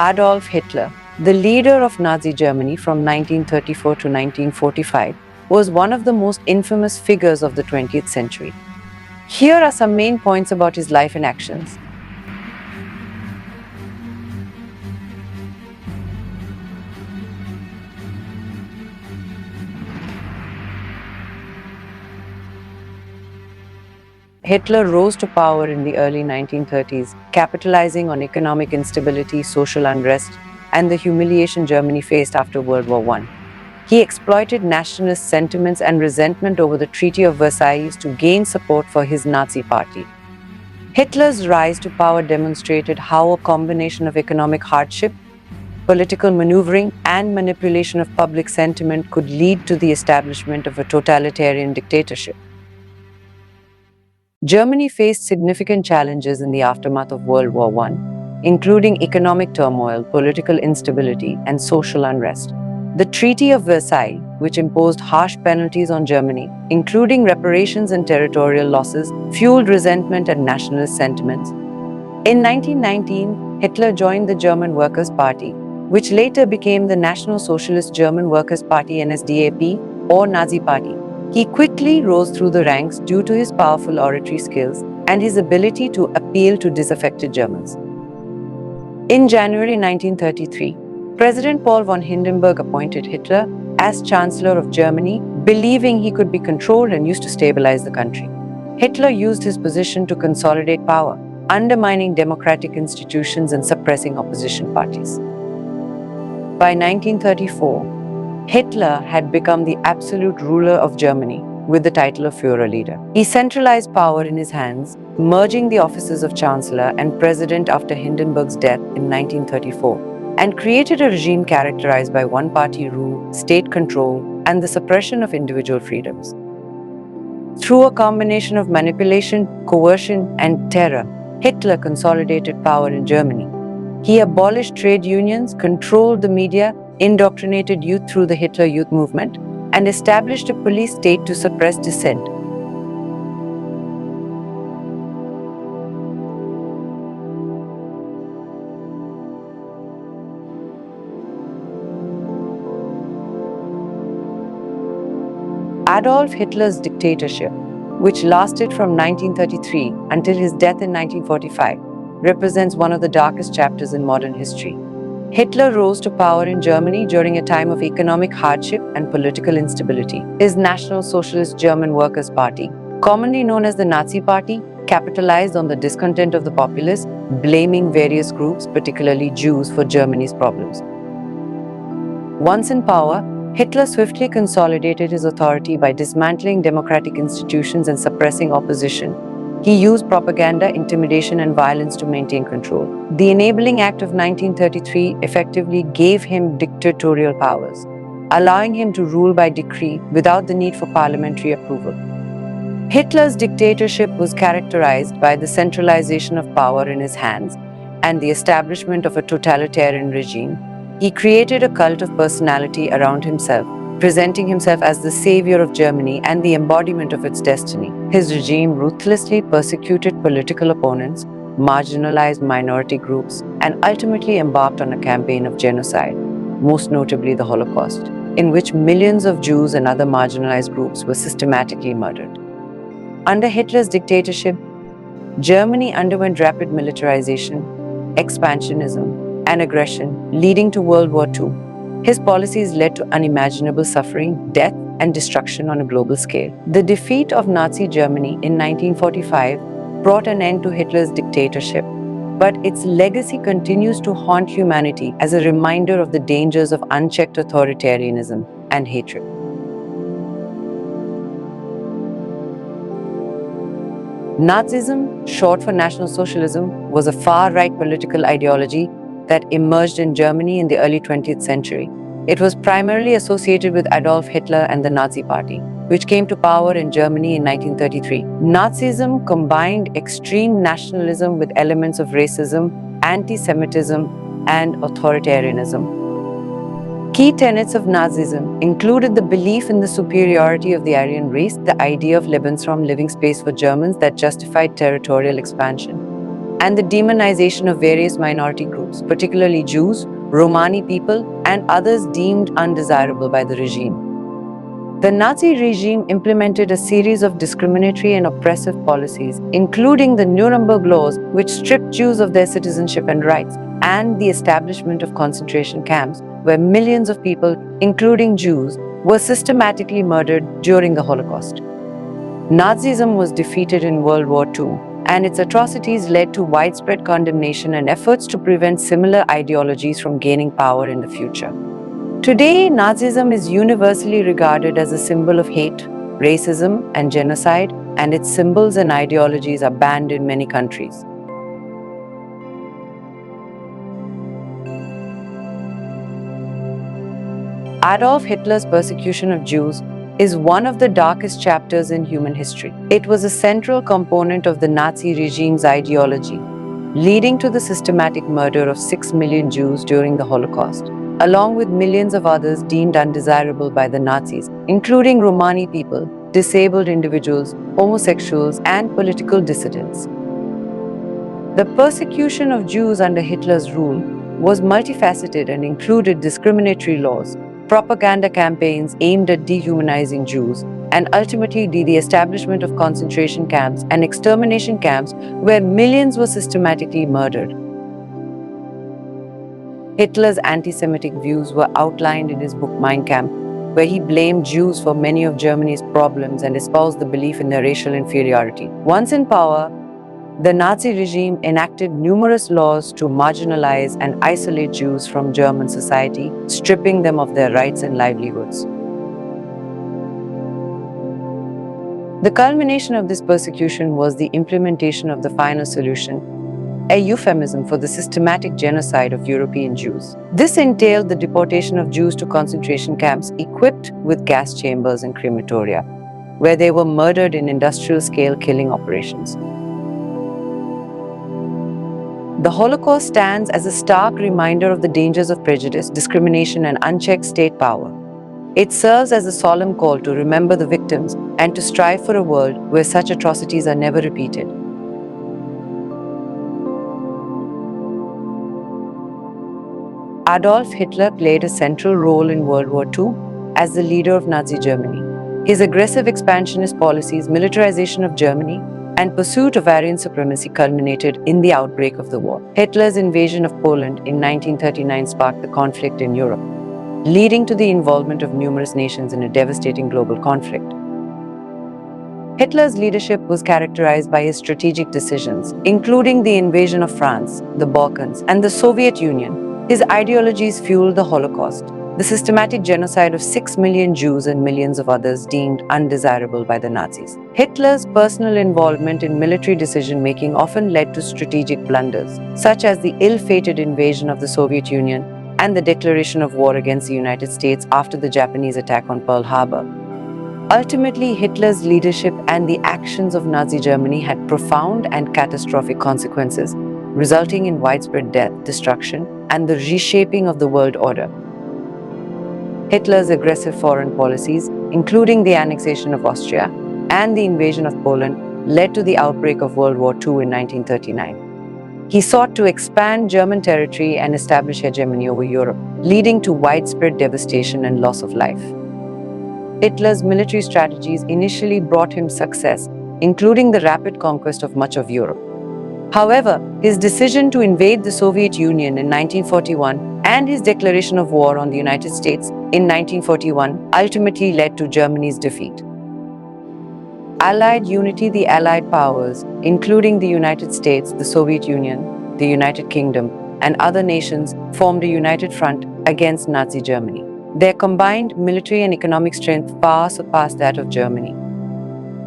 Adolf Hitler, the leader of Nazi Germany from 1934 to 1945, was one of the most infamous figures of the 20th century. Here are some main points about his life and actions. Hitler rose to power in the early 1930s, capitalizing on economic instability, social unrest, and the humiliation Germany faced after World War I. He exploited nationalist sentiments and resentment over the Treaty of Versailles to gain support for his Nazi party. Hitler's rise to power demonstrated how a combination of economic hardship, political maneuvering, and manipulation of public sentiment could lead to the establishment of a totalitarian dictatorship. Germany faced significant challenges in the aftermath of World War I, including economic turmoil, political instability, and social unrest. The Treaty of Versailles, which imposed harsh penalties on Germany, including reparations and territorial losses, fueled resentment and nationalist sentiments. In 1919, Hitler joined the German Workers' Party, which later became the National Socialist German Workers' Party NSDAP, or Nazi Party. He quickly rose through the ranks due to his powerful oratory skills and his ability to appeal to disaffected Germans. In January 1933, President Paul von Hindenburg appointed Hitler as Chancellor of Germany, believing he could be controlled and used to stabilize the country. Hitler used his position to consolidate power, undermining democratic institutions and suppressing opposition parties. By 1934, Hitler had become the absolute ruler of Germany with the title of Führer leader. He centralized power in his hands, merging the offices of Chancellor and President after Hindenburg's death in 1934, and created a regime characterized by one-party rule, state control, and the suppression of individual freedoms. Through a combination of manipulation, coercion, and terror, Hitler consolidated power in Germany. He abolished trade unions, controlled the media, indoctrinated youth through the Hitler Youth Movement, and established a police state to suppress dissent. Adolf Hitler's dictatorship, which lasted from 1933 until his death in 1945, represents one of the darkest chapters in modern history. Hitler rose to power in Germany during a time of economic hardship and political instability. His National Socialist German Workers' Party, commonly known as the Nazi Party, capitalized on the discontent of the populace, blaming various groups, particularly Jews, for Germany's problems. Once in power, Hitler swiftly consolidated his authority by dismantling democratic institutions and suppressing opposition. He used propaganda, intimidation, and violence to maintain control. The Enabling Act of 1933 effectively gave him dictatorial powers, allowing him to rule by decree without the need for parliamentary approval. Hitler's dictatorship was characterized by the centralization of power in his hands and the establishment of a totalitarian regime. He created a cult of personality around himself, presenting himself as the savior of Germany and the embodiment of its destiny. His regime ruthlessly persecuted political opponents, marginalized minority groups, and ultimately embarked on a campaign of genocide, most notably the Holocaust, in which millions of Jews and other marginalized groups were systematically murdered. Under Hitler's dictatorship, Germany underwent rapid militarization, expansionism, and aggression, leading to World War II. His policies led to unimaginable suffering, death, and destruction on a global scale. The defeat of Nazi Germany in 1945 brought an end to Hitler's dictatorship, but its legacy continues to haunt humanity as a reminder of the dangers of unchecked authoritarianism and hatred. Nazism, short for National Socialism, was a far-right political ideology that emerged in Germany in the early 20th century. It was primarily associated with Adolf Hitler and the Nazi Party, which came to power in Germany in 1933. Nazism combined extreme nationalism with elements of racism, anti-Semitism, and authoritarianism. Key tenets of Nazism included the belief in the superiority of the Aryan race, the idea of Lebensraum, living space for Germans, that justified territorial expansion, and the demonization of various minority groups, particularly Jews, Romani people, and others deemed undesirable by the regime. The Nazi regime implemented a series of discriminatory and oppressive policies, including the Nuremberg laws, which stripped Jews of their citizenship and rights, and the establishment of concentration camps, where millions of people, including Jews, were systematically murdered during the Holocaust. Nazism was defeated in World War II, and its atrocities led to widespread condemnation and efforts to prevent similar ideologies from gaining power in the future. Today, Nazism is universally regarded as a symbol of hate, racism, and genocide, and its symbols and ideologies are banned in many countries. Adolf Hitler's persecution of Jews is one of the darkest chapters in human history. It was a central component of the Nazi regime's ideology, leading to the systematic murder of 6 million Jews during the Holocaust, along with millions of others deemed undesirable by the Nazis, including Romani people, disabled individuals, homosexuals, and political dissidents. The persecution of Jews under Hitler's rule was multifaceted and included discriminatory laws, propaganda campaigns aimed at dehumanizing Jews, and ultimately the establishment of concentration camps and extermination camps where millions were systematically murdered. Hitler's anti-Semitic views were outlined in his book Mein Kampf, where he blamed Jews for many of Germany's problems and espoused the belief in their racial inferiority. Once in power, the Nazi regime enacted numerous laws to marginalize and isolate Jews from German society, stripping them of their rights and livelihoods. The culmination of this persecution was the implementation of the final solution, a euphemism for the systematic genocide of European Jews. This entailed the deportation of Jews to concentration camps equipped with gas chambers and crematoria, where they were murdered in industrial-scale killing operations. The Holocaust stands as a stark reminder of the dangers of prejudice, discrimination, and unchecked state power. It serves as a solemn call to remember the victims and to strive for a world where such atrocities are never repeated. Adolf Hitler played a central role in World War II as the leader of Nazi Germany. His aggressive expansionist policies, militarization of Germany, and pursuit of Aryan supremacy culminated in the outbreak of the war. Hitler's invasion of Poland in 1939 sparked the conflict in Europe, leading to the involvement of numerous nations in a devastating global conflict. Hitler's leadership was characterized by his strategic decisions, including the invasion of France, the Balkans, and the Soviet Union. His ideologies fueled the Holocaust, the systematic genocide of 6 million Jews and millions of others deemed undesirable by the Nazis. Hitler's personal involvement in military decision-making often led to strategic blunders, such as the ill-fated invasion of the Soviet Union and the declaration of war against the United States after the Japanese attack on Pearl Harbor. Ultimately, Hitler's leadership and the actions of Nazi Germany had profound and catastrophic consequences, resulting in widespread death, destruction, and the reshaping of the world order. Hitler's aggressive foreign policies, including the annexation of Austria and the invasion of Poland, led to the outbreak of World War II in 1939. He sought to expand German territory and establish hegemony over Europe, leading to widespread devastation and loss of life. Hitler's military strategies initially brought him success, including the rapid conquest of much of Europe. However, his decision to invade the Soviet Union in 1941 and his declaration of war on the United States in 1941 ultimately led to Germany's defeat. Allied unity: the Allied powers, including the United States, the Soviet Union, the United Kingdom, and other nations, formed a united front against Nazi Germany. Their combined military and economic strength far surpassed that of Germany.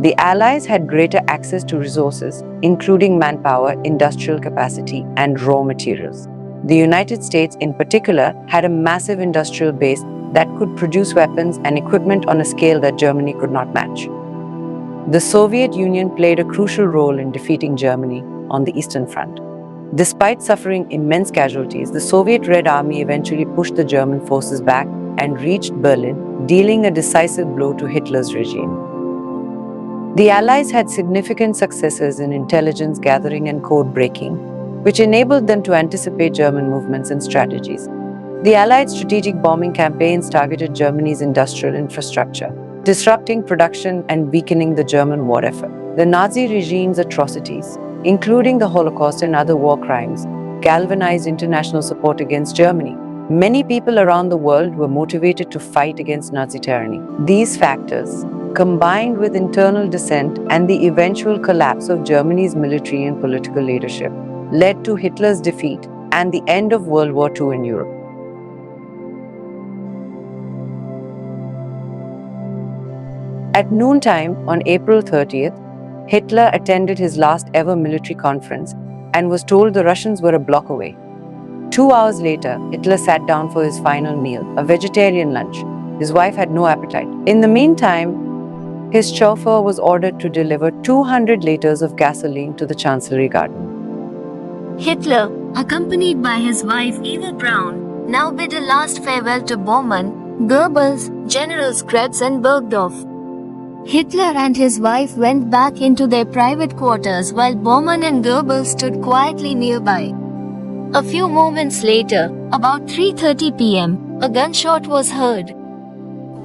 The Allies had greater access to resources, including manpower, industrial capacity, and raw materials. The United States, in particular, had a massive industrial base that could produce weapons and equipment on a scale that Germany could not match. The Soviet Union played a crucial role in defeating Germany on the Eastern Front. Despite suffering immense casualties, the Soviet Red Army eventually pushed the German forces back and reached Berlin, dealing a decisive blow to Hitler's regime. The Allies had significant successes in intelligence gathering and code breaking, which enabled them to anticipate German movements and strategies. The Allied strategic bombing campaigns targeted Germany's industrial infrastructure, disrupting production and weakening the German war effort. The Nazi regime's atrocities, including the Holocaust and other war crimes, galvanized international support against Germany. Many people around the world were motivated to fight against Nazi tyranny. These factors, combined with internal dissent and the eventual collapse of Germany's military and political leadership, led to Hitler's defeat and the end of World War II in Europe. At noontime on April 30th, Hitler attended his last ever military conference and was told the Russians were a block away. 2 hours later, Hitler sat down for his final meal, a vegetarian lunch. His wife had no appetite. In the meantime, his chauffeur was ordered to deliver 200 liters of gasoline to the Chancellery Garden. Hitler, accompanied by his wife Eva Braun, now bid a last farewell to Bormann, Goebbels, Generals Krebs and Bergdorf. Hitler and his wife went back into their private quarters while Bormann and Goebbels stood quietly nearby. A few moments later, about 3:30 p.m., a gunshot was heard.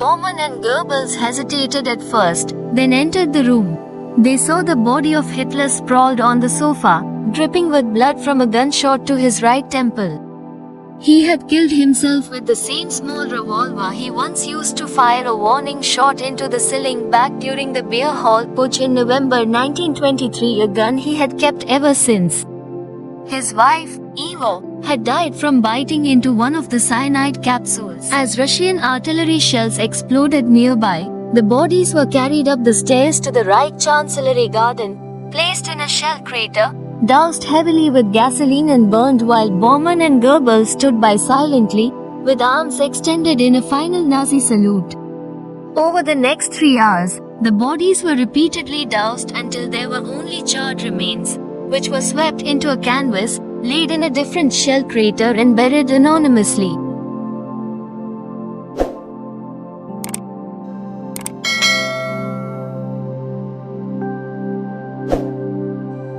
Bormann and Goebbels hesitated at first, then entered the room. They saw the body of Hitler sprawled on the sofa, dripping with blood from a gunshot to his right temple. He had killed himself with the same small revolver he once used to fire a warning shot into the ceiling back during the beer hall putsch in November 1923, a gun he had kept ever since. His wife, Eva, had died from biting into one of the cyanide capsules. As Russian artillery shells exploded nearby, the bodies were carried up the stairs to the right Chancellery Garden, placed in a shell crater, doused heavily with gasoline and burned while Bormann and Goebbels stood by silently, with arms extended in a final Nazi salute. Over the next 3 hours, the bodies were repeatedly doused until there were only charred remains, which were swept into a canvas, laid in a different shell crater and buried anonymously.